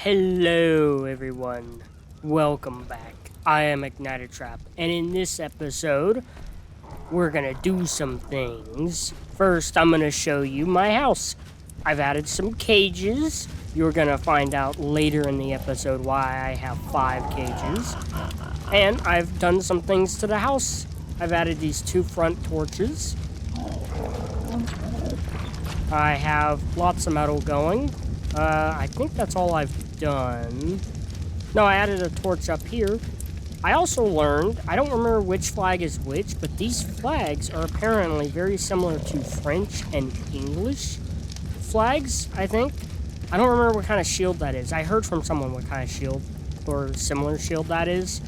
Hello everyone, welcome back. I am Ignitatrap, and in this episode, we're gonna do some things. First, I'm gonna show you my house. I've added some cages. You're gonna find out later in the episode why I have 5 cages. And I've done some things to the house. I've added these 2 front torches. I have lots of metal going. I think that's all I've done. No, I added a torch up here. I also learned, I don't remember which flag is which, but these flags are apparently very similar to French and English flags, I think. I don't remember what kind of shield that is. I heard from someone what kind of shield or similar shield that is.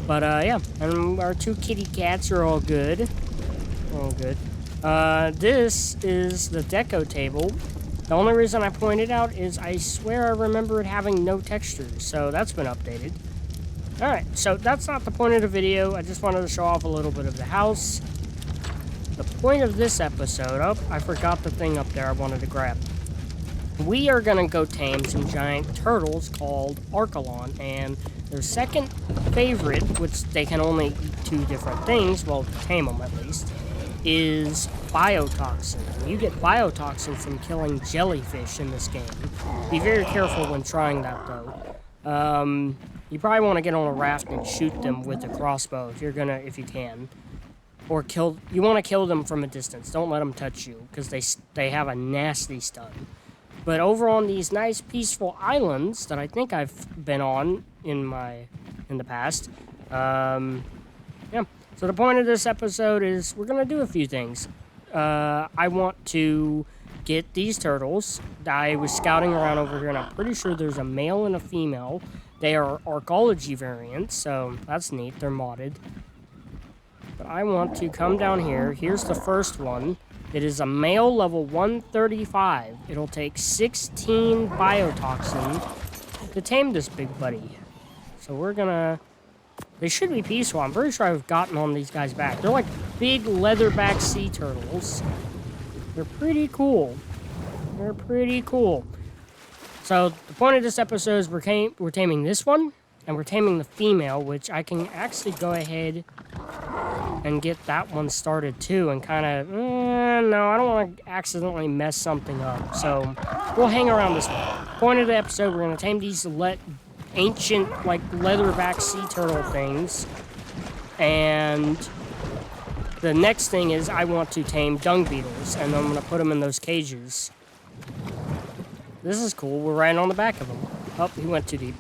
But, yeah. And our 2 kitty cats are all good. All good. This is the deco table. The only reason I point it out is I swear I remember it having no textures, so that's been updated. Alright, so that's not the point of the video. I just wanted to show off a little bit of the house. The point of this episode, I forgot the thing up there I wanted to grab. We are going to go tame some giant turtles called Archelon, and their second favorite, which they can only eat 2 different things, well, tame them at least, is biotoxin. You get biotoxin from killing jellyfish in this game. Be very careful when trying that, though. You probably want to get on a raft and shoot them with a crossbow if you can. Or you want to kill them from a distance. Don't let them touch you, because they have a nasty stun. But over on these nice peaceful islands that I think I've been on in the past, yeah. So the point of this episode is we're going to do a few things. I want to get these turtles. I was scouting around over here, and I'm pretty sure there's a male and a female. They are arcology variants, so that's neat. They're modded. But I want to come down here. Here's the first one. It is a male level 135. It'll take 16 biotoxin to tame this big buddy. So we're going to... They should be peaceful. I'm pretty sure I've gotten on these guys back. They're like big leatherback sea turtles. They're pretty cool. They're pretty cool. So the point of this episode is we're taming this one, and we're taming the female, which I can actually go ahead and get that one started too, and kind of, no, I don't want to accidentally mess something up. So we'll hang around this one. Point of the episode, we're going to tame these ancient, like, leatherback sea turtle things. And the next thing is I want to tame dung beetles, and I'm going to put them in those cages. This is cool. We're right on the back of them. Oh, he went too deep.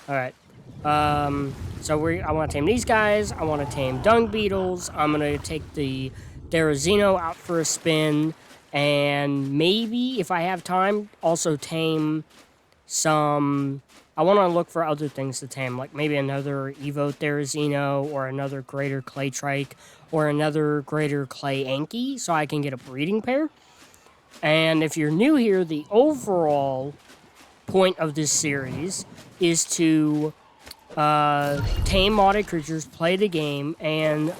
Alright. So I want to tame these guys. I want to tame dung beetles. I'm going to take the Therizino out for a spin. And maybe, if I have time, also tame some... I want to look for other things to tame, like maybe another Evo Therizino, or another greater Claystrike, or another greater Clay Anki, so I can get a breeding pair. And if you're new here, the overall point of this series is to tame modded creatures, play the game, and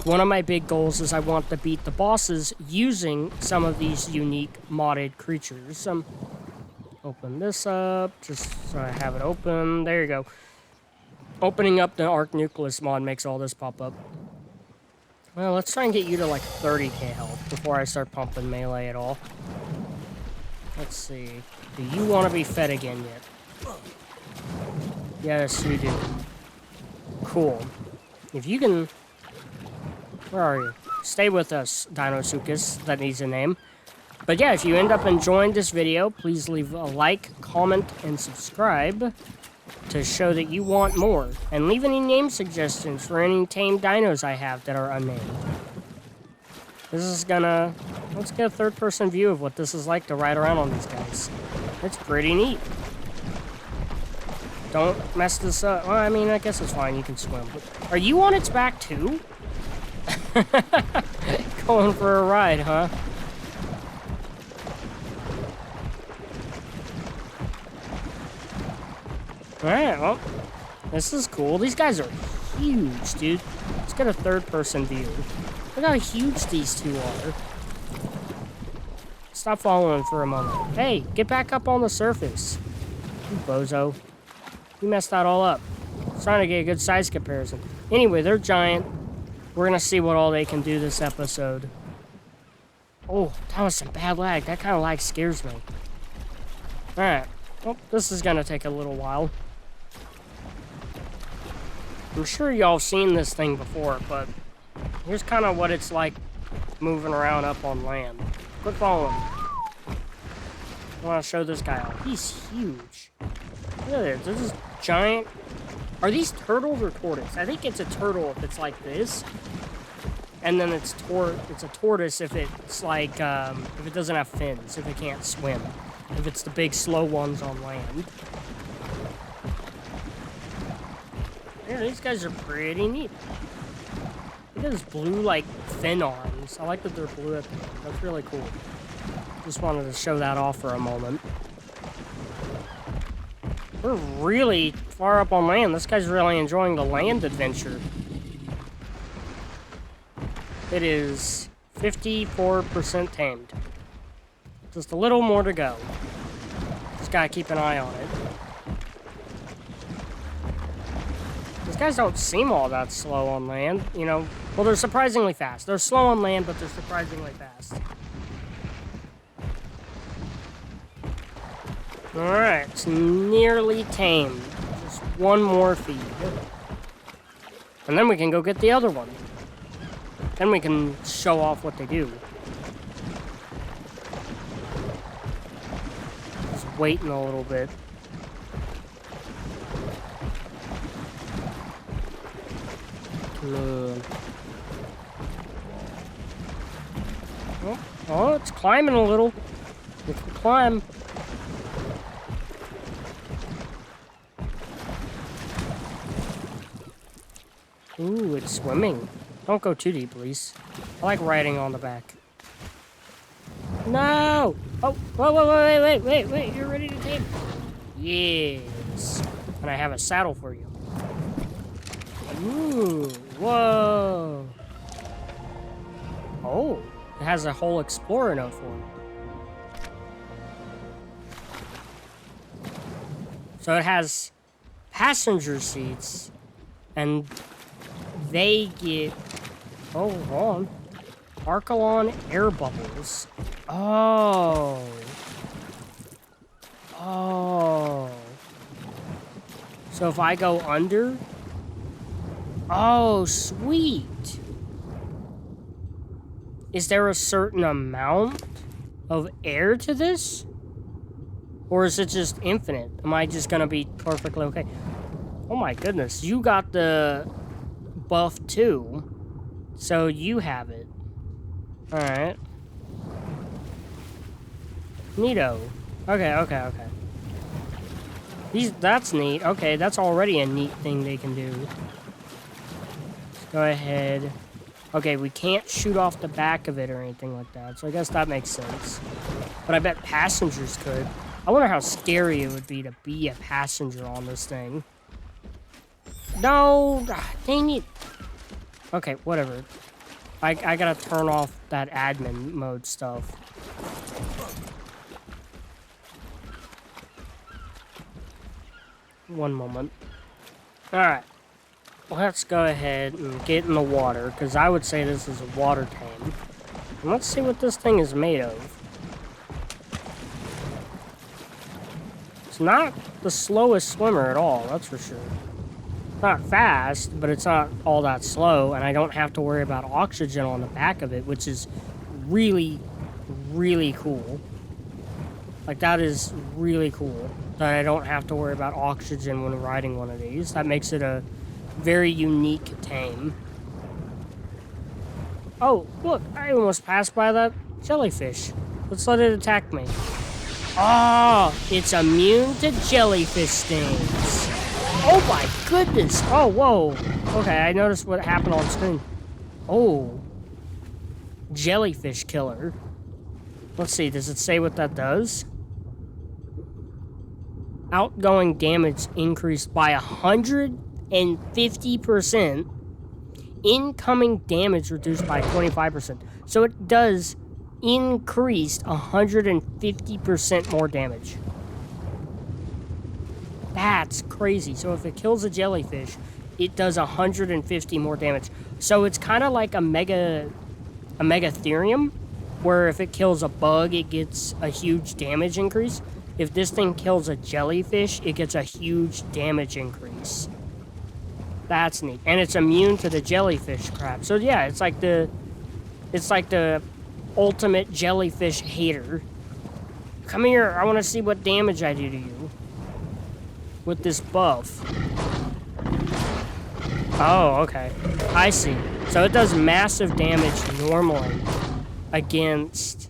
one of my big goals is I want to beat the bosses using some of these unique modded creatures. Open this up, just so I have it open. There you go. Opening up the Arc Nucleus mod makes all this pop up. Well, let's try and get you to like 30k health before I start pumping melee at all. Let's see. Do you want to be fed again yet? Yes, you do. Cool. If you can... Where are you? Stay with us, Dinosuchus. That needs a name. But yeah, if you end up enjoying this video, please leave a like, comment, and subscribe to show that you want more. And leave any name suggestions for any tame dinos I have that are unnamed. This is gonna... Let's get a third-person view of what this is like to ride around on these guys. It's pretty neat. Don't mess this up. Well, I mean, I guess it's fine. You can swim. But are you on its back, too? Going for a ride, huh? Alright, well, this is cool. These guys are huge, dude. Let's get a third-person view. Look how huge these 2 are. Stop following for a moment. Hey, get back up on the surface. You bozo. You messed that all up. I was trying to get a good size comparison. Anyway, they're giant. We're gonna see what all they can do this episode. Oh, that was some bad lag. That kind of lag scares me. Alright. Well, this is gonna take a little while. I'm sure y'all seen this thing before, but here's kind of what it's like moving around up on land. Quit following me. I want to show this guy off. He's huge. Look at this. This is giant. Are these turtles or tortoise? I think it's a turtle if it's like this. And then it's a tortoise if it's like, if it doesn't have fins, if it can't swim. If it's the big slow ones on land. Yeah, these guys are pretty neat. Look at this blue, like, fin arms. I like that they're blue at the end. That's really cool. Just wanted to show that off for a moment. We're really far up on land. This guy's really enjoying the land adventure. It is 54% tamed. Just a little more to go. Just gotta keep an eye on it. These guys don't seem all that slow on land, you know. Well, they're surprisingly fast. They're slow on land, but they're surprisingly fast. Alright, it's nearly tamed. Just one more feed. And then we can go get the other one. Then we can show off what they do. Just waiting a little bit. Oh, it's climbing a little. It can climb. Ooh, it's swimming. Don't go too deep, please. I like riding on the back. No! Oh, whoa, wait. You're ready to take? Yes. And I have a saddle for you. Ooh, whoa. Oh, it has a whole explorer note for me. So it has passenger seats, and they get, oh, hold on, Archelon air bubbles. Oh. So if I go under, oh, sweet. Is there a certain amount of air to this? Or is it just infinite? Am I just gonna be perfectly okay? Oh my goodness, you got the buff too. So you have it. Alright. Neato. Okay. That's neat. Okay, that's already a neat thing they can do. Let's go ahead. Okay, we can't shoot off the back of it or anything like that, so I guess that makes sense. But I bet passengers could. I wonder how scary it would be to be a passenger on this thing. No! Dang it! Okay, whatever. I gotta turn off that admin mode stuff. One moment. Alright. Let's go ahead and get in the water, because I would say this is a water tame. And let's see what this thing is made of. It's not the slowest swimmer at all, that's for sure. It's not fast, but it's not all that slow, and I don't have to worry about oxygen on the back of it, which is really, really cool. Like, that is really cool, that I don't have to worry about oxygen when riding one of these. That makes it a very unique tame. Oh, look, I almost passed by that jellyfish. Let's let it attack me. Oh, it's immune to jellyfish stings. Oh my goodness. Oh, whoa. Okay, I noticed what happened on screen. Oh. Jellyfish killer. Let's see, does it say what that does? Outgoing damage increased by 150%. Incoming damage reduced by 25%. So it does increase 150% more damage. That's crazy. So if it kills a jellyfish, it does 150 more damage. So it's kind of like a megatherium, where if it kills a bug, it gets a huge damage increase. If this thing kills a jellyfish, it gets a huge damage increase. That's neat. And it's immune to the jellyfish crap. So yeah, it's like the ultimate jellyfish hater. Come here, I want to see what damage I do to you with this buff. Oh, okay. I see. So it does massive damage normally against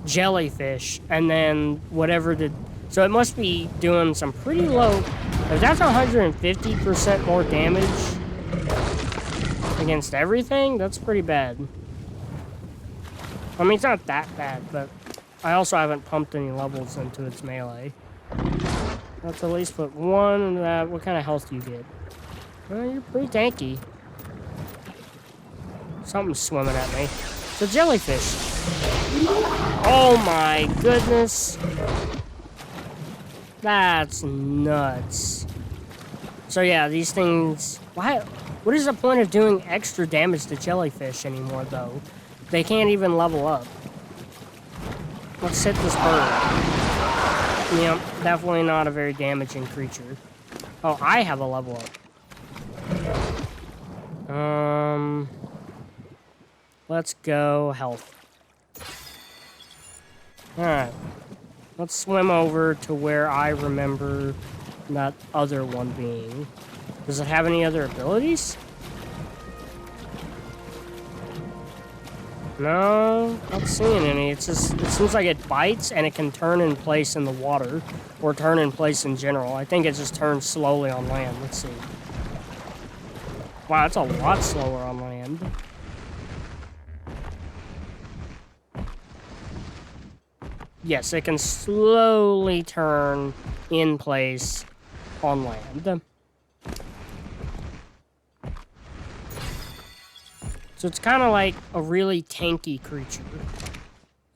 jellyfish, and then whatever the... So it must be doing some pretty low... If that's 150% more damage against everything, that's pretty bad. I mean, it's not that bad, but I also haven't pumped any levels into its melee. Let's at least put one into that. What kind of health do you get? Well, you're pretty tanky. Something's swimming at me. It's a jellyfish. Oh my goodness. That's nuts. So yeah, these things... Why? What is the point of doing extra damage to jellyfish anymore, though? They can't even level up. Let's hit this bird. Yep, definitely not a very damaging creature. Oh, I have a level up. Let's go health. Alright. Let's swim over to where I remember that other one being. Does it have any other abilities? No, not seeing any. It's just, it seems like it bites and it can turn in place in the water, or turn in place in general. I think it just turns slowly on land. Let's see. Wow, it's a lot slower on land. Yes, it can slowly turn in place on land. So it's kind of like a really tanky creature,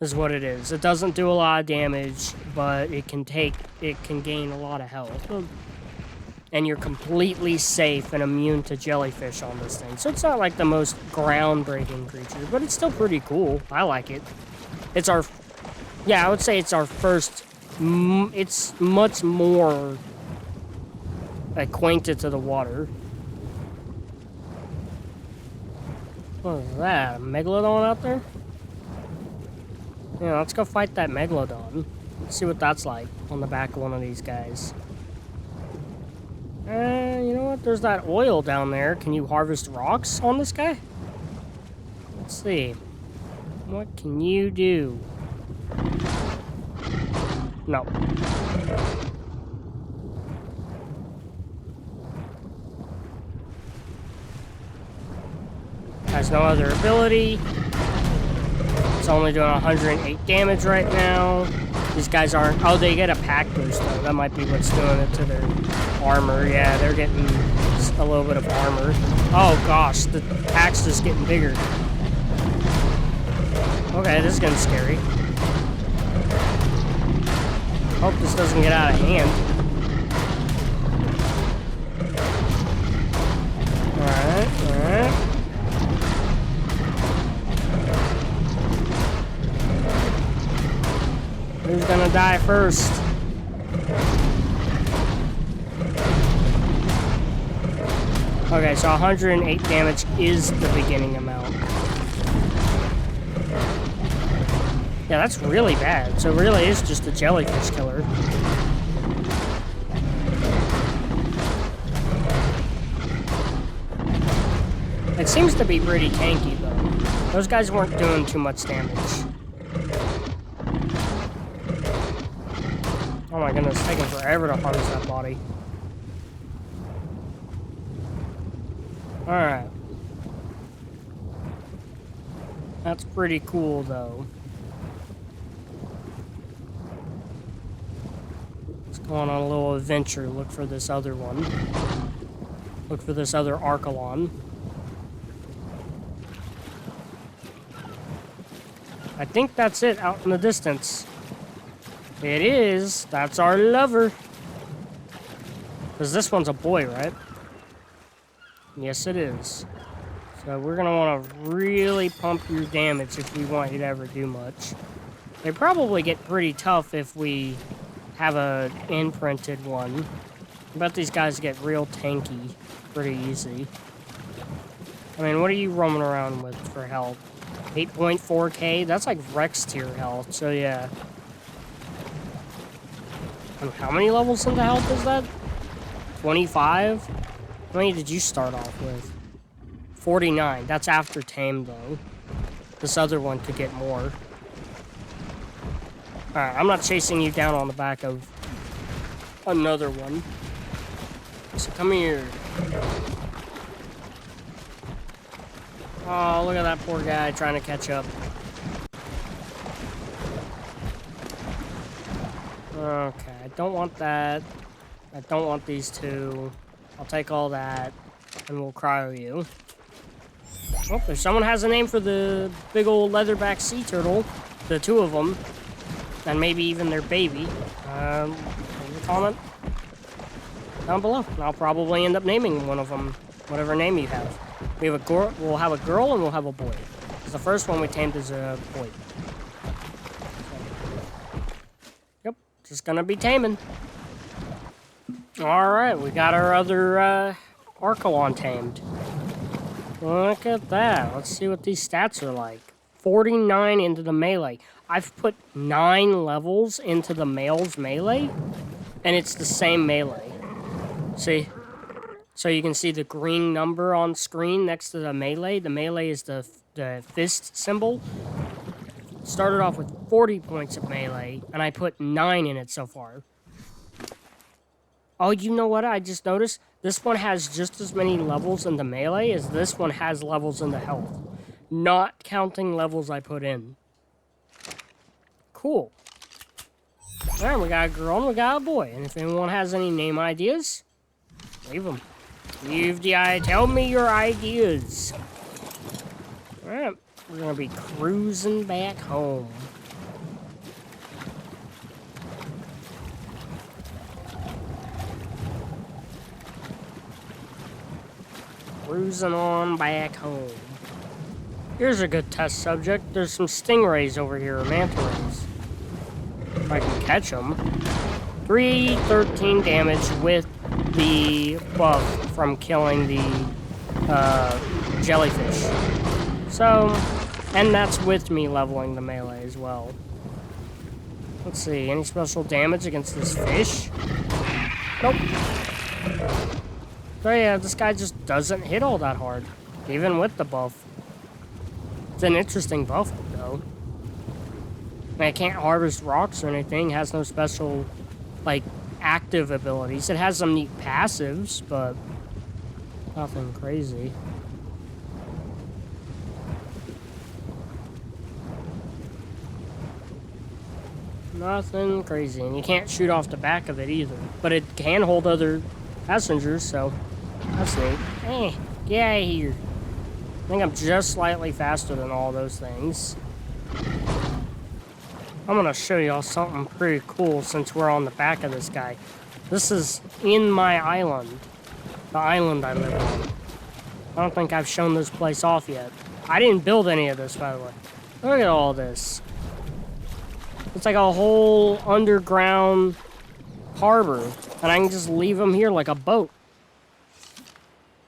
is what it is. It doesn't do a lot of damage, but it can gain a lot of health. And you're completely safe and immune to jellyfish on this thing. So it's not like the most groundbreaking creature, but it's still pretty cool. I like it. It's our... Yeah, I would say it's our first... It's much more acquainted to the water. What is that? A megalodon out there? Yeah, let's go fight that megalodon. Let's see what that's like on the back of one of these guys. You know what? There's that oil down there. Can you harvest rocks on this guy? Let's see. What can you do? No. Has no other ability. It's only doing 108 damage right now. These guys aren't... Oh, they get a pack boost, though. That might be what's doing it to their armor. Yeah, they're getting a little bit of armor. Oh, gosh. The pack's just getting bigger. Okay, this is getting scary. Hope this doesn't get out of hand. Alright, alright. Who's gonna die first? Okay, so 108 damage is the beginning amount. Yeah, that's really bad. So it really is just a jellyfish killer. It seems to be pretty tanky, though. Those guys weren't doing too much damage. Oh my goodness, it's taking forever to harvest that body. Alright. That's pretty cool, though. Let's go on a little adventure, look for this other one. Look for this other Archelon. I think that's it out in the distance. It is. That's our lover. Because this one's a boy, right? Yes, it is. So we're going to want to really pump your damage if we want you to ever do much. They probably get pretty tough if we have an imprinted one. I bet these guys get real tanky pretty easy. I mean, what are you roaming around with for health? 8.4k? That's like Rex tier health, so yeah. And how many levels into health is that? 25? How many did you start off with? 49. That's after Tame, though. This other one could get more. Alright, I'm not chasing you down on the back of another one. So come here. Oh, look at that poor guy trying to catch up. Okay, I don't want that. I don't want these two. I'll take all that, and we'll cryo you. Oh, if someone has a name for the big old leatherback sea turtle, the two of them, and maybe even their baby, leave a comment down below. And I'll probably end up naming one of them, whatever name you have. We have a girl, we'll have a girl, and we'll have a boy. The first one we tamed is a boy. Yep, just gonna be taming. Alright, we got our other Archelon tamed. Look at that. Let's see what these stats are like. 49 into the melee. I've put 9 levels into the male's melee, and it's the same melee. See? So you can see the green number on screen next to the melee. The melee is the fist symbol. Started off with 40 points of melee, and I put 9 in it so far. Oh, you know what I just noticed? This one has just as many levels in the melee as this one has levels in the health. Not counting levels I put in. Cool. Alright, we got a girl and we got a boy. And if anyone has any name ideas, leave them. Tell me your ideas. Alright, we're gonna be cruising back home. Cruising on back home. Here's a good test subject. There's some stingrays over here, manta rays. If I can catch them. 313 damage with the buff from killing the jellyfish. So, and that's with me leveling the melee as well. Let's see, any special damage against this fish? Nope. So yeah, this guy just doesn't hit all that hard, even with the buff. It's an interesting buff, though. I mean, it can't harvest rocks or anything, has no special, like, active abilities. It has some neat passives, but nothing crazy. Nothing crazy, and you can't shoot off the back of it either. But it can hold other passengers, so that's neat. Get out of here. I think I'm just slightly faster than all those things. I'm gonna show y'all something pretty cool since we're on the back of this guy. This is in my island. The island I live on. I don't think I've shown this place off yet. I didn't build any of this, by the way. Look at all this. It's like a whole underground harbor, and I can just leave him here like a boat.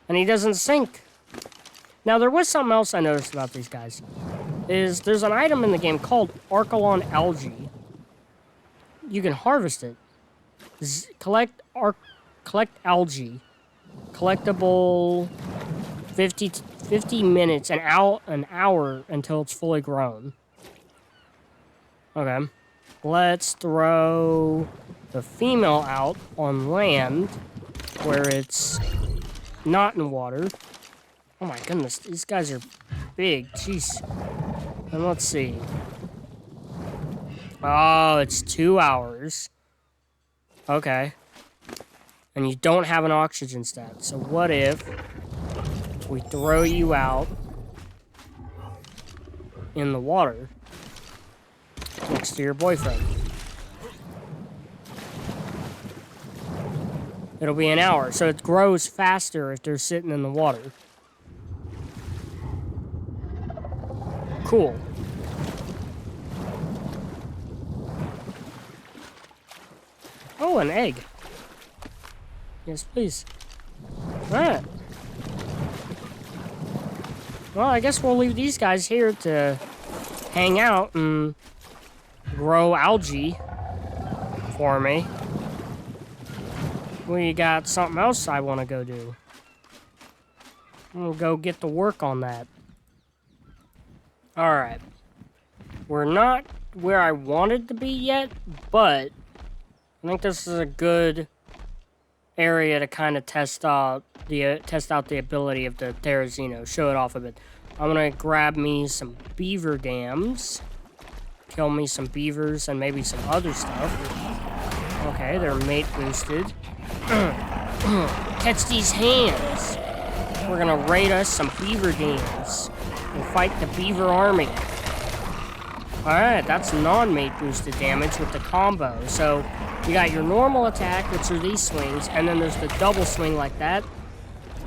And he doesn't sink. Now, there was something else I noticed about these guys. There's an item in the game called Archelon algae. You can harvest it. Collect algae. Collectible 50 minutes, an hour until it's fully grown. Okay. Let's throw the female out on land where it's not in water. Oh my goodness, these guys are big. Jeez. And let's see. Oh, it's 2 hours. Okay. And you don't have an oxygen stat. So what if we throw you out in the water next to your boyfriend? it'll be an hour. So it grows faster if they're sitting in the water. Cool. Oh, an egg. Yes, please. Alright. Well, I guess we'll leave these guys here to hang out and grow algae for me. We got something else I want to go do. I'm gonna go get to work on that. Alright. We're not where I wanted to be yet, but I think this is a good area to kind of test out the ability of the Therizino. Show it off a bit. I'm gonna grab me some beaver dams, kill me some beavers and maybe some other stuff. Okay, they're mate boosted. Catch these hands. We're gonna raid us some beaver dams and fight the beaver army. Alright, that's non-mate boosted damage with the combo. So you got your normal attack, which are these swings, and then there's the double swing like that.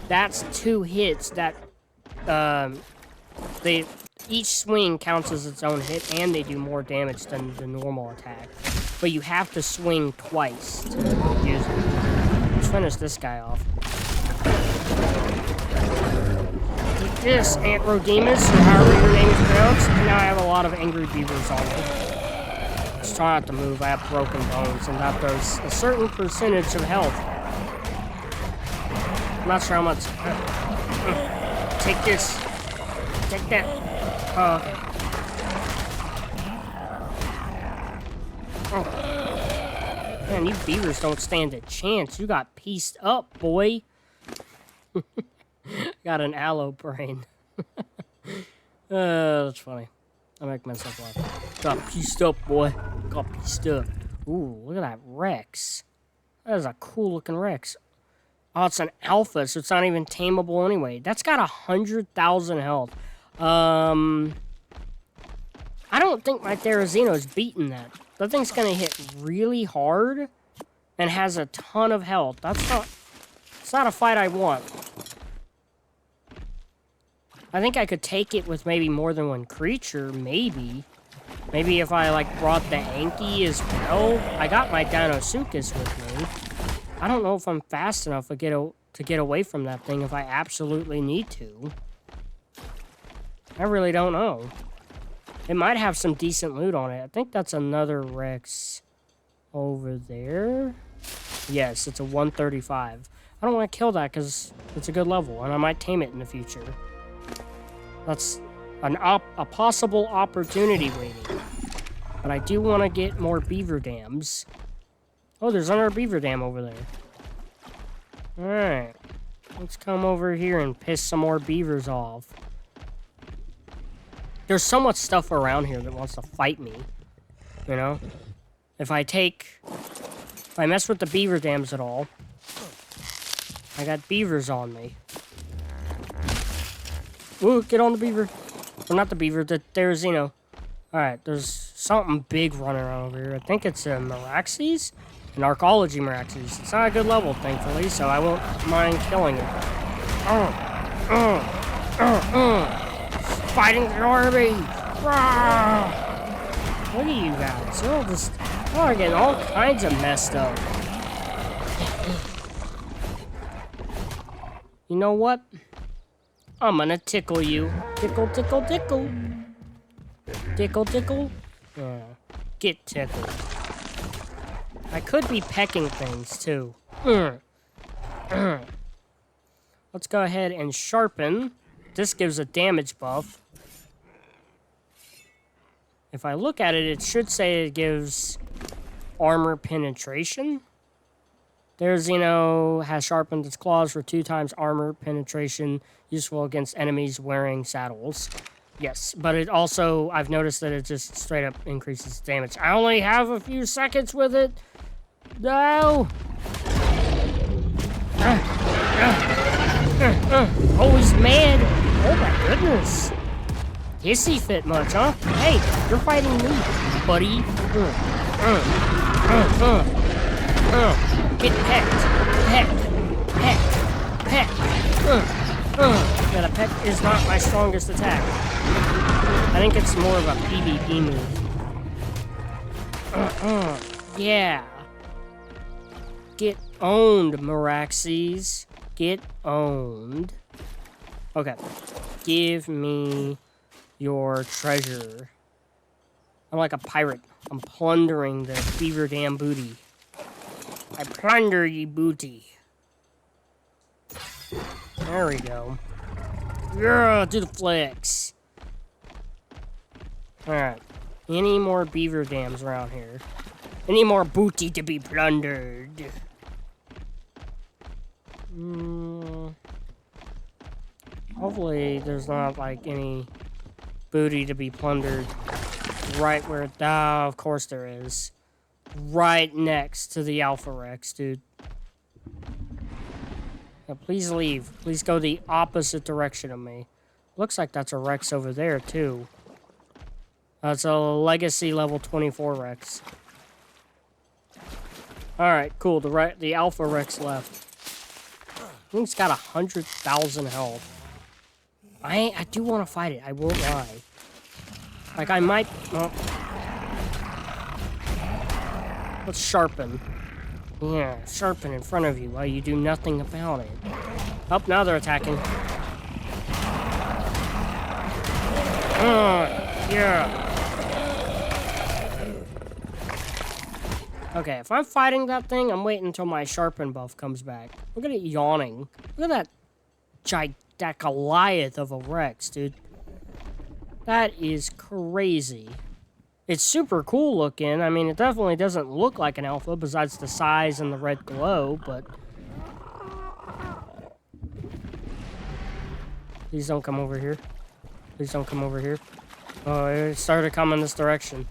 That's 2 hits that each swing counts as its own hit, and they do more damage than the normal attack. But you have to swing twice to use it. Let's finish this guy off. Take this, Antrodemus, or however your name is pronounced. Now I have a lot of angry beavers on me. Just try not to move. I have broken bones, and that does a certain percentage of health. I'm not sure how much. Take this. Take that. Okay. Oh. Man, you beavers don't stand a chance. You got pieced up, boy. Got an aloe brain. That's funny. I make myself laugh. Got pieced up, boy. Got pieced up. Ooh, look at that Rex. That is a cool looking Rex. Oh, it's an alpha, so it's not even tameable anyway. That's got 100,000 health. I don't think my Therizino's beating that. That thing's gonna hit really hard and has a ton of health. It's not a fight I want. I think I could take it with maybe more than one creature, maybe. Maybe if I, like, brought the Anki as well. I got my Dinosuchus with me. I don't know if I'm fast enough to get away from that thing if I absolutely need to. I really don't know. It might have some decent loot on it. I think that's another Rex over there. Yes, it's a 135. I don't want to kill that because it's a good level, and I might tame it in the future. That's a possible opportunity waiting. But I do want to get more beaver dams. Oh, there's another beaver dam over there. Alright. Let's come over here and piss some more beavers off. There's so much stuff around here that wants to fight me. You know? If I mess with the beaver dams at all, I got beavers on me. Ooh, get on the beaver. Or not the beaver, the Therizino. Alright, there's something big running around over here. I think it's a meraxes? An archaeology meraxes. It's not a good level, thankfully, so I won't mind killing it. Fighting the army! Look at you guys. You're all getting all kinds of messed up. You know what? I'm gonna tickle you. Tickle, tickle, tickle. Tickle, tickle. Get tickled. I could be pecking things, too. Let's go ahead and sharpen. This gives a damage buff. If I look at it, it should say it gives armor penetration. Therizino has sharpened its claws for 2 times armor penetration, useful against enemies wearing saddles. Yes, but it also, I've noticed that it just straight up increases damage. I only have a few seconds with it. No! Oh, he's mad. Oh my goodness. Hissy fit much, huh? Hey, you're fighting me, buddy. Get pecked. Peck. Peck. Peck. Yeah, the peck is not my strongest attack. I think it's more of a PvP move. Yeah. Get owned, meraxes. Get owned. Okay. Give me your treasure. I'm like a pirate. I'm plundering the beaver dam booty. I plunder ye booty. There we go. Yeah, do the flex. Alright. Any more beaver dams around here? Any more booty to be plundered? Hopefully there's not like any booty to be plundered right where... Ah, of course there is. Right next to the Alpha Rex, dude. Now, please leave. Please go the opposite direction of me. Looks like that's a Rex over there, too. That's a Legacy level 24 Rex. Alright, cool. The Alpha Rex left. I think it's got 100,000 health. I do want to fight it. I won't lie. Like, I might... Oh. Let's sharpen. Yeah, sharpen in front of you while you do nothing about it. Oh, now they're attacking. Yeah. Okay, if I'm fighting that thing, I'm waiting until my sharpen buff comes back. Look at it yawning. Look at that Goliath of a Rex, dude. That is crazy. It's super cool looking. I mean, it definitely doesn't look like an alpha besides the size and the red glow, but... Please don't come over here. Please don't come over here. Oh, it started coming this direction.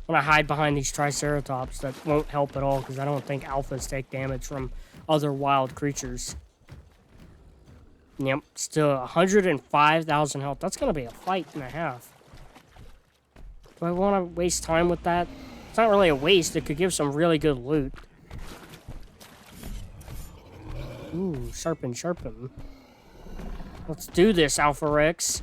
I'm gonna hide behind these Triceratops. That won't help at all, because I don't think alphas take damage from other wild creatures. Yep, still 105,000 health. That's gonna be a fight and a half. Do I want to waste time with that? It's not really a waste. It could give some really good loot. Ooh, sharpen, sharpen. Let's do this, Alpha Rex.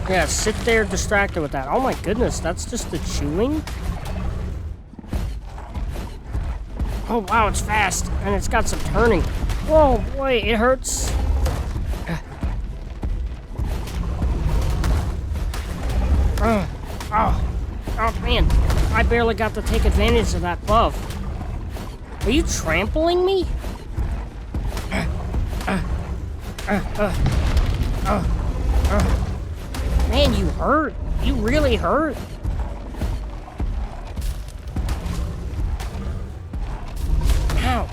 Yeah, sit there distracted with that. Oh my goodness, that's just the chewing? Oh wow, it's fast. And it's got some turning. Whoa, boy, it hurts. Oh, man. I barely got to take advantage of that buff. Are you trampling me? Man, you hurt. You really hurt. Ow.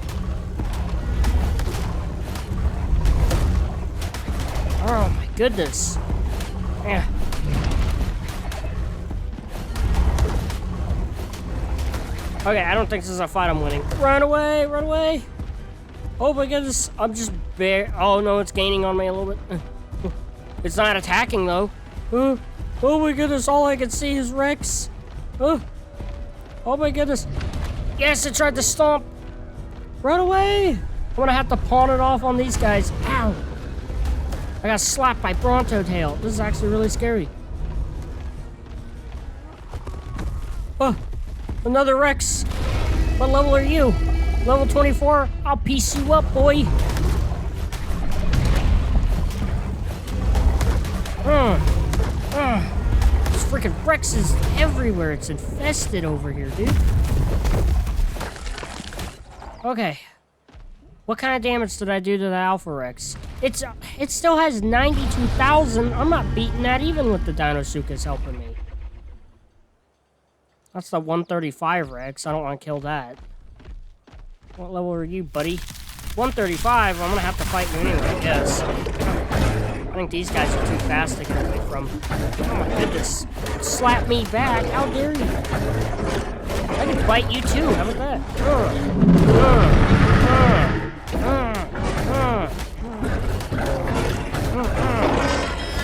Oh my goodness. Yeah. Okay, I don't think this is a fight I'm winning. Run away, run away. Oh my goodness, I'm just bare. Oh no, it's gaining on me a little bit. It's not attacking though. Oh my goodness, all I can see is Rex. Oh my goodness. Yes, it tried to stomp. Run away. I'm gonna have to pawn it off on these guys. Ow. I got slapped by Bronto-tail. This is actually really scary. Oh, another Rex. What level are you? Level 24? I'll piece you up, boy. This freaking Rex is everywhere. It's infested over here, dude. Okay. What kind of damage did I do to the Alpha Rex? It still has 92,000. I'm not beating that even with the Dinosuchus helping me. That's the 135 Rex. I don't want to kill that. What level are you, buddy? 135. I'm gonna have to fight you anyway, I guess. I think these guys are too fast to get away from. Oh my goodness. Slap me back. How dare you? I can bite you too. How about that?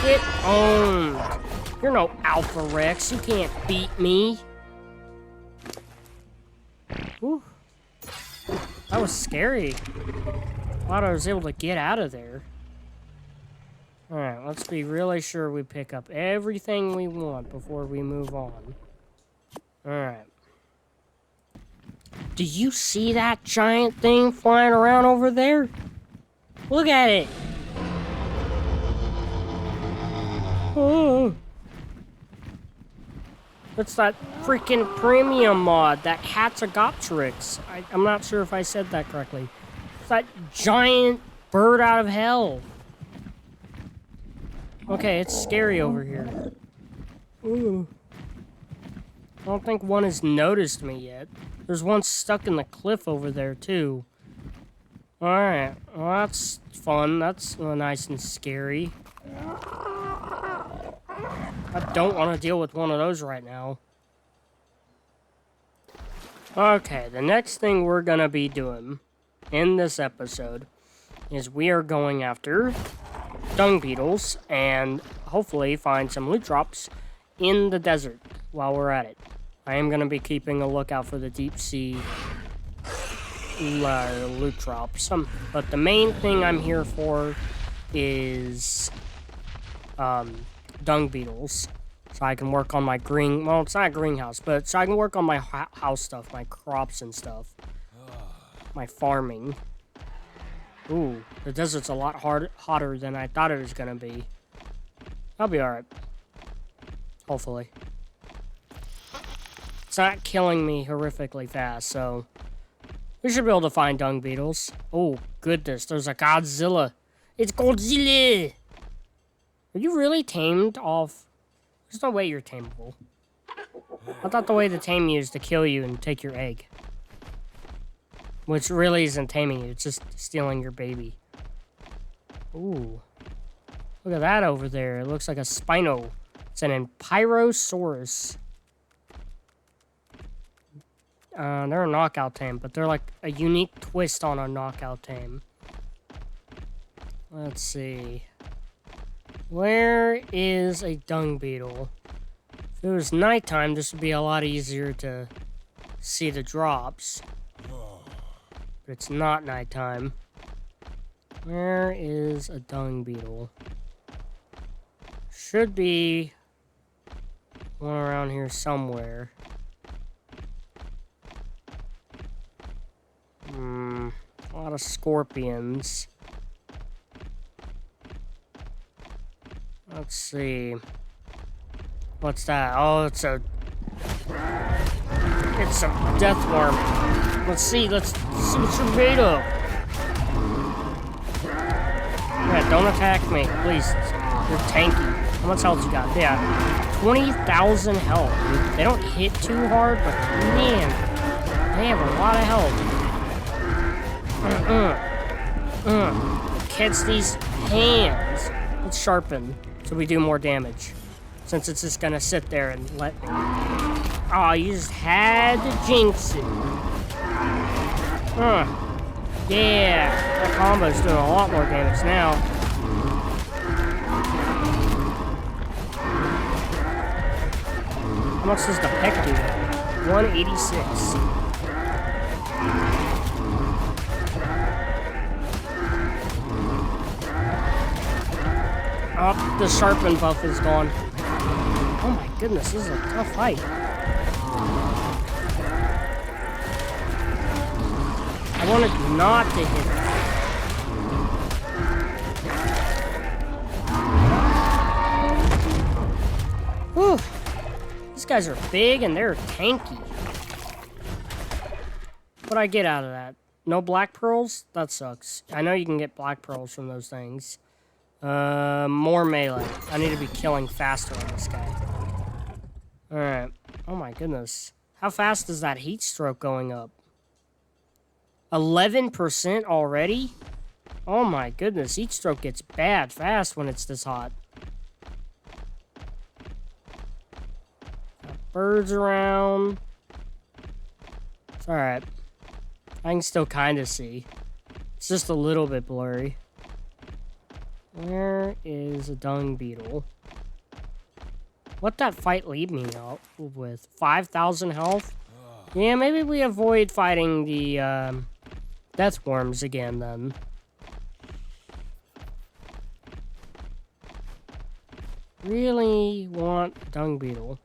Get owned. You're no Alpha Rex. You can't beat me. Whew. That was scary. Thought I was able to get out of there. Alright, let's be really sure we pick up everything we want before we move on. Alright. Do you see that giant thing flying around over there? Look at it! Oh. It's that freaking premium mod, that Hatzagopteryx. I'm not sure if I said that correctly. It's that giant bird out of hell. Okay, it's scary over here. Ooh. I don't think one has noticed me yet. There's one stuck in the cliff over there, too. Alright, well, that's fun. That's nice and scary. I don't want to deal with one of those right now. Okay, the next thing we're gonna be doing in this episode is we are going after dung beetles and hopefully find some loot drops in the desert while we're at it. I am gonna be keeping a lookout for the deep sea loot drops. But the main thing I'm here for is dung beetles, so I can work on my well, it's not a greenhouse, but so I can work on my house stuff, my crops and stuff, my farming. Ooh, the desert's a lot hotter than I thought it was gonna be. I'll be alright. Hopefully. It's not killing me horrifically fast, so we should be able to find dung beetles. Oh, goodness, there's a Godzilla. It's Godzilla! Are you really tamed off? There's no way you're tameable. I thought the way to tame you is to kill you and take your egg. Which really isn't taming you, it's just stealing your baby. Ooh. Look at that over there. It looks like a Spino. It's an Empyrosaurus. They're a knockout tame, but they're like a unique twist on a knockout tame. Let's see. Where is a dung beetle? If it was nighttime, this would be a lot easier to see the drops. But it's not nighttime. Where is a dung beetle? Should be one around here somewhere. A lot of scorpions. Let's see. What's that? Oh, it's a death worm. Let's see what you're made of. Yeah, don't attack me, please. You're tanky. How much health you got? Yeah, 20,000 health. They don't hit too hard, but man, they have a lot of health. Catch these hands. Let's sharpen so we do more damage. Since it's just gonna sit there and let me. Oh, you just had to jinx it. Yeah, that combo's doing a lot more damage now. How much does the peck do? 186. Oh, the sharpen buff is gone. Oh my goodness, this is a tough fight. I wanted not to hit it. Whew. These guys are big and they're tanky. What'd I get out of that? No black pearls? That sucks. I know you can get black pearls from those things. More melee. I need to be killing faster on this guy. Alright. Oh my goodness. How fast is that heat stroke going up? 11% already? Oh my goodness. Heat stroke gets bad fast when it's this hot. Got birds around. It's alright. I can still kind of see. It's just a little bit blurry. Where is a dung beetle? What that fight leave me out with? 5,000 health? Yeah, maybe we avoid fighting the death worms again then. Really want dung beetle.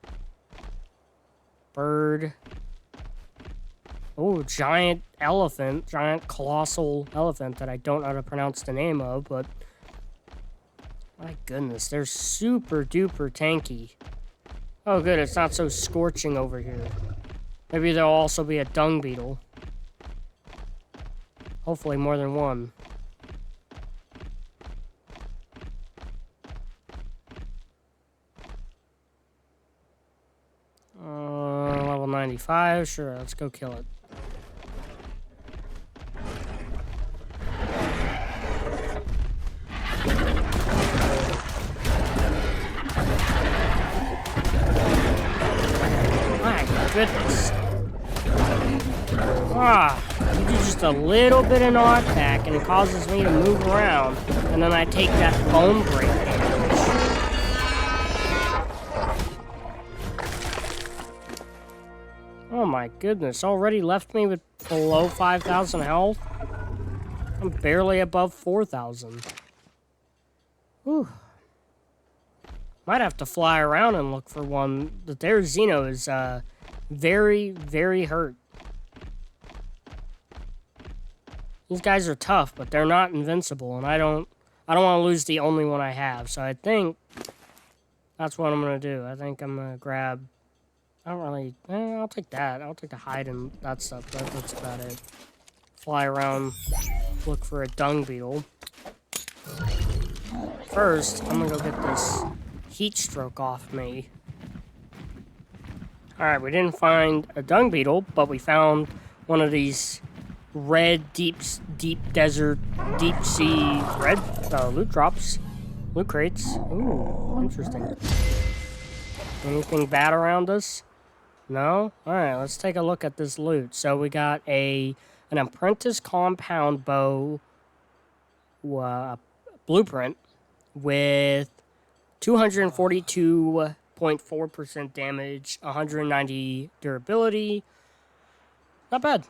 Bird. Oh, giant elephant. Giant colossal elephant that I don't know how to pronounce the name of, but... My goodness, they're super duper tanky. Oh good, it's not so scorching over here. Maybe there'll also be a dung beetle. Hopefully more than one. Level 95, sure, let's go kill it. Goodness. You do just a little bit of knockback and it causes me to move around, and then I take that bone break damage. Oh my goodness, already left me with below 5,000 health? I'm barely above 4,000. Whew. Might have to fly around and look for one. Their Xeno is, very, very hurt. These guys are tough, but they're not invincible, and I don't want to lose the only one I have. So I think that's what I'm gonna do. I think I'm gonna grab. I don't really. I'll take that. I'll take the hide and that stuff. That's about it. Fly around, look for a dung beetle. First, I'm gonna go get this heat stroke off me. Alright, we didn't find a dung beetle, but we found one of these red, deep desert, deep sea red loot drops. Loot crates. Ooh, interesting. Anything bad around us? No? Alright, let's take a look at this loot. So we got an apprentice compound bow blueprint with 242.4% damage, 190 durability. Not bad.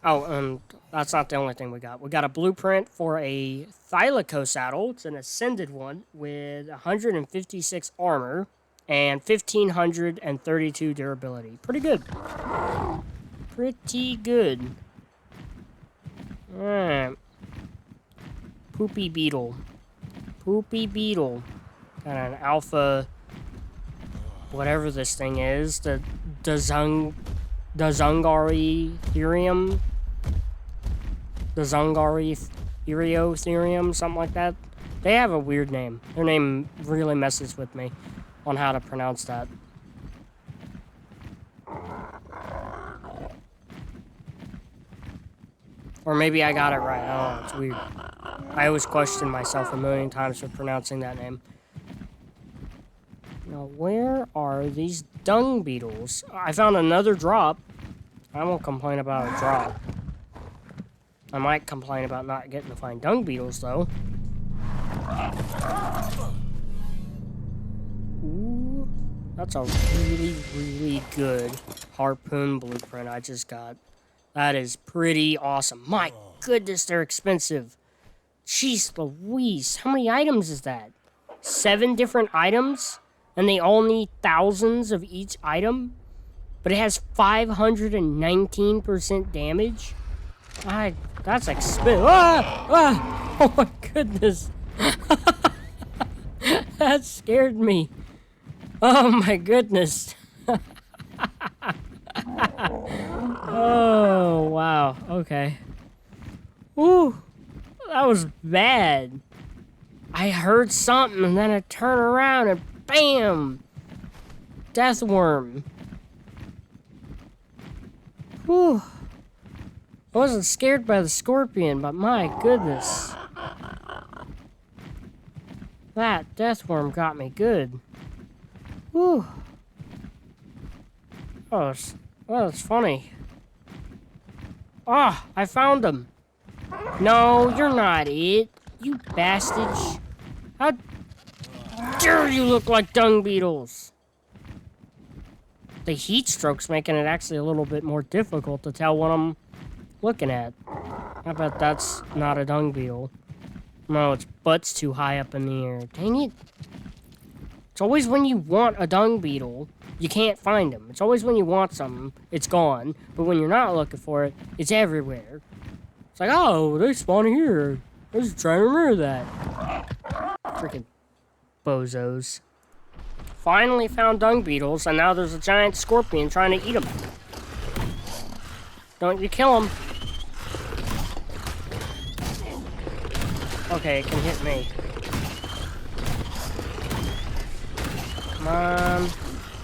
Oh, and that's not the only thing we got. We got a blueprint for a Thylaco saddle. It's an ascended one with 156 armor and 1,532 durability. Pretty good. Pretty good. Alright. Poopy beetle. Poopy beetle. Got an alpha, whatever this thing is, the Zungari Ethereum, the Zungari Ethereum, something like that. They have a weird name. Their name really messes with me on how to pronounce that. Or maybe I got it right. I don't know. It's weird. I always question myself a million times for pronouncing that name. Now, where are these dung beetles? I found another drop. I won't complain about a drop. I might complain about not getting to find dung beetles, though. Ooh, that's a really, really good harpoon blueprint I just got. That is pretty awesome. My goodness, they're expensive. Jeez Louise, how many items is that? 7 different items? And they all need thousands of each item? But it has 519% damage? That's expensive. Oh my goodness. That scared me. Oh my goodness. Oh, wow. Okay. Woo. That was bad. I heard something and then I turned around and bam! Death worm. Whew. I wasn't scared by the scorpion, but my goodness. That death worm got me good. Whew. Oh, that's funny. Ah, I found him. No, you're not it. You bastards. How dare you look like dung beetles? the heat stroke's making it actually a little bit more difficult to tell what I'm looking at. I bet that's not a dung beetle. No, its butt's too high up in the air. Dang it. It's always when you want a dung beetle, you can't find them. It's always when you want something, it's gone. But when you're not looking for it, it's everywhere. It's like, oh, they spawn here. I was trying to remember that. Freaking bozos. Finally found dung beetles, and now there's a giant scorpion trying to eat them. Don't you kill him. Okay, it can hit me. Come on.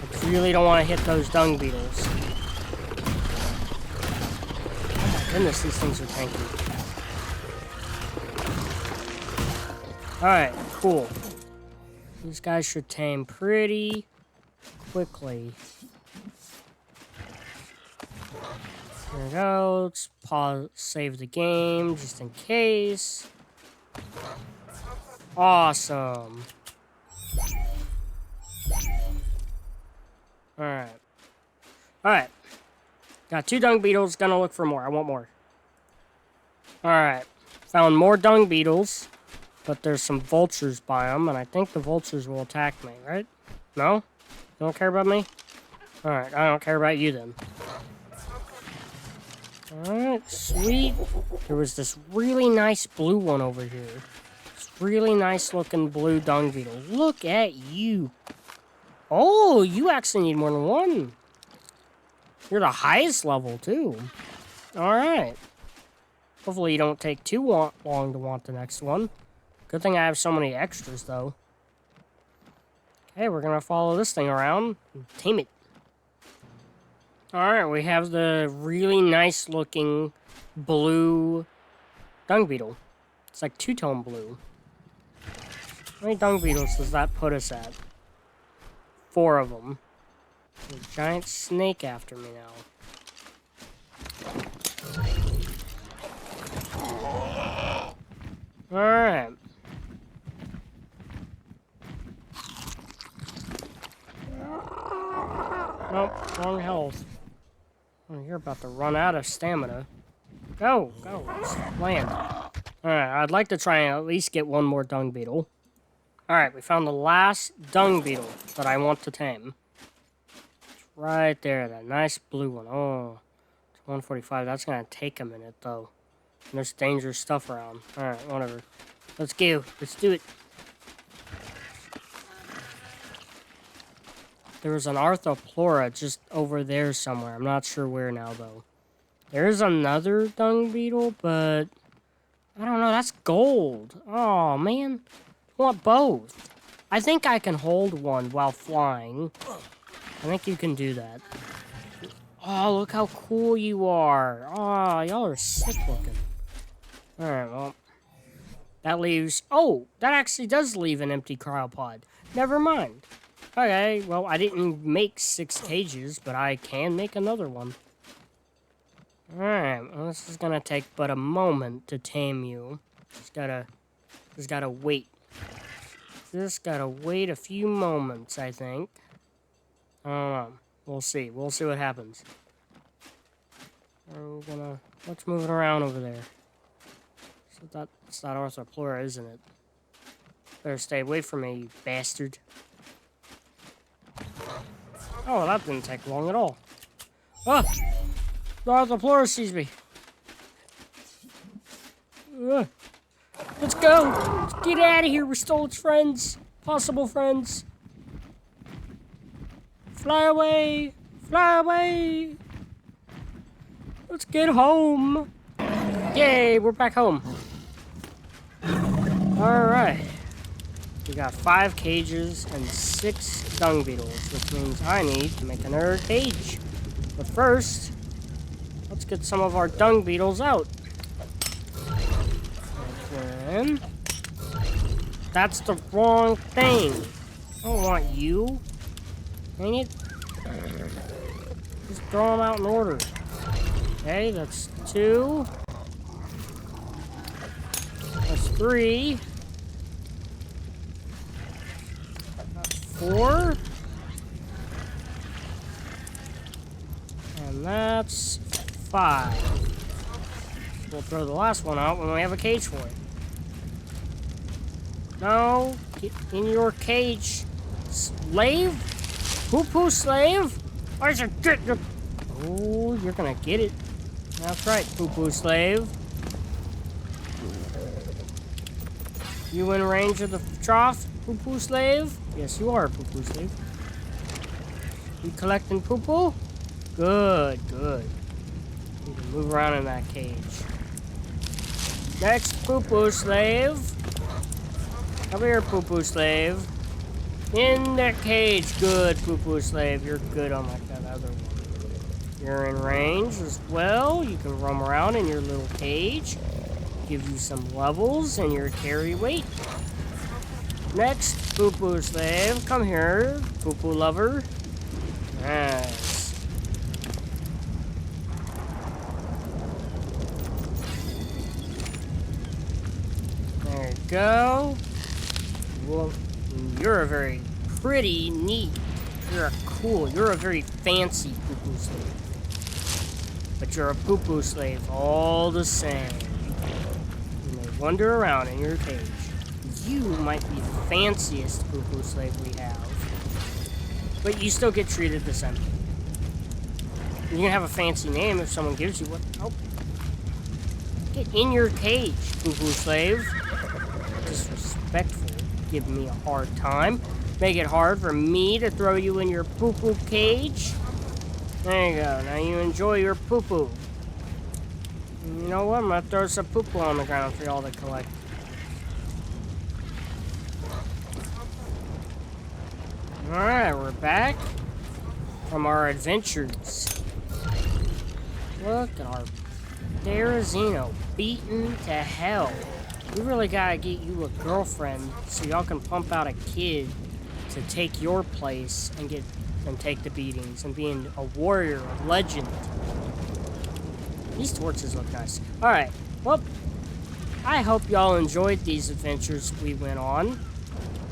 I really don't want to hit those dung beetles. Oh my goodness, these things are tanky. Alright, cool. These guys should tame pretty quickly. There we go. Let's pause, save the game just in case. Awesome. Alright. Alright. Got 2 dung beetles. Gonna look for more. I want more. Alright. Found more dung beetles. But there's some vultures by them. And I think the vultures will attack me, right? No? You don't care about me? Alright. I don't care about you then. Alright. Sweet. There was this really nice blue one over here. This really nice looking blue dung beetle. Look at you. Oh, you actually need more than one. You're the highest level, too. Alright. Hopefully you don't take too long to want the next one. Good thing I have so many extras, though. Okay, we're gonna follow this thing around and tame it. Alright, we have the really nice looking blue dung beetle. It's like two-tone blue. How many dung beetles does that put us at? 4 of them. There's a giant snake after me now. Alright. Nope, wrong health. Oh, you're about to run out of stamina. Go, go, let's land. Alright, I'd like to try and at least get one more dung beetle. Alright, we found the last dung beetle that I want to tame. It's right there, that nice blue one. Oh, it's 145. That's going to take a minute, though. And there's dangerous stuff around. Alright, whatever. Let's go. Let's do it. There was an Arthroplura just over there somewhere. I'm not sure where now, though. There's another dung beetle, but I don't know. That's gold. Oh, man. I want both. I think I can hold one while flying. I think you can do that. Oh, look how cool you are. Oh, y'all are sick looking. Alright, well. That leaves... Oh, that actually does leave an empty cryopod. Never mind. Okay, well, I didn't make 6 cages, but I can make another one. Alright, well, this is gonna take but a moment to tame you. Just gotta wait. Just gotta wait a few moments, I think. I don't know. We'll see. We'll see what happens. What's moving around over there? So that's not Arthroplura, isn't it? Better stay away from me, you bastard. Oh, that didn't take long at all. Ah! The Arthroplura sees me. Let's go! Let's get out of here. We're still its friends. Possible friends. Fly away! Fly away! Let's get home! Yay, we're back home. Alright. We got 5 cages and 6 dung beetles, which means I need to make another cage. But first, let's get some of our dung beetles out. And that's the wrong thing. I don't want you. Dang it. Just throw them out in order. Okay, that's 2. That's 3. That's 4. And that's 5. We'll throw the last one out when we have a cage for it. No, get in your cage, slave. Poo-poo slave. Where's your get? Oh, you're gonna get it. That's right, poo-poo slave. You in range of the trough, poo-poo slave? Yes, you are a poo-poo slave. You collecting poo-poo? Good, good. You can move around in that cage. Next, poo-poo slave. Come here, poo-poo slave. In the cage. Good, poo-poo slave. You're good on like that other one. You're in range as well. You can roam around in your little cage. Give you some levels and your carry weight. Next, poo-poo slave. Come here, poo-poo lover. Nice. There you go. Well, you're a very pretty, neat. You're a very fancy poo-poo slave. But you're a poo-poo slave all the same. You may wander around in your cage. You might be the fanciest poo-poo slave we have. But you still get treated the same. You can have a fancy name if someone gives you one. Oh. Get in your cage, poo-poo slave. Disrespectful. Give me a hard time. Make it hard for me to throw you in your poo-poo cage. There you go. Now you enjoy your poo-poo. You know what? I'm gonna throw some poo-poo on the ground for y'all to collect. Alright, we're back from our adventures. Look at our Therizino beaten to hell. We really gotta get you a girlfriend so y'all can pump out a kid to take your place and take the beatings and being a warrior, a legend. These torches look nice. Alright, well, I hope y'all enjoyed these adventures we went on.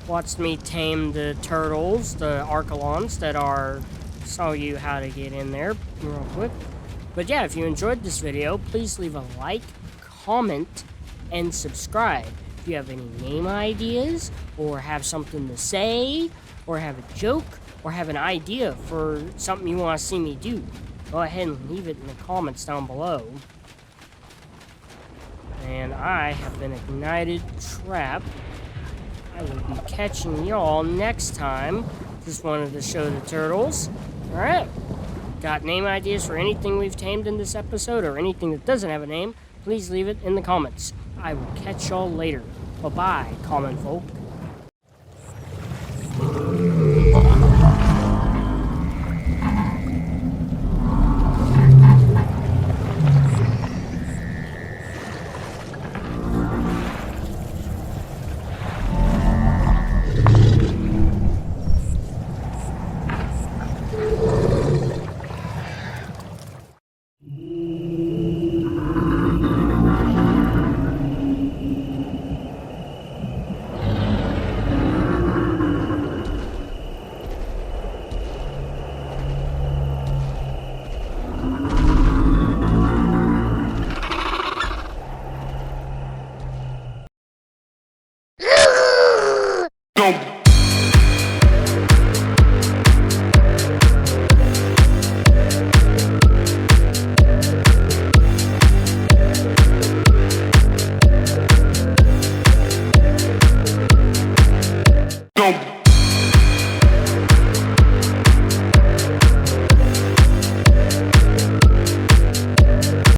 Watched me tame the turtles, the Archelons that are... show you how to get in there real quick. But yeah, if you enjoyed this video, please leave a like, comment, and subscribe. If you have any name ideas, or have something to say, or have a joke, or have an idea for something you want to see me do, go ahead and leave it in the comments down below. And I have been Ignited Trap. I will be catching y'all next time. Just wanted to show the turtles. Alright. Got name ideas for anything we've tamed in this episode, or anything that doesn't have a name, please leave it in the comments. I will catch y'all later. Bye-bye, common folk.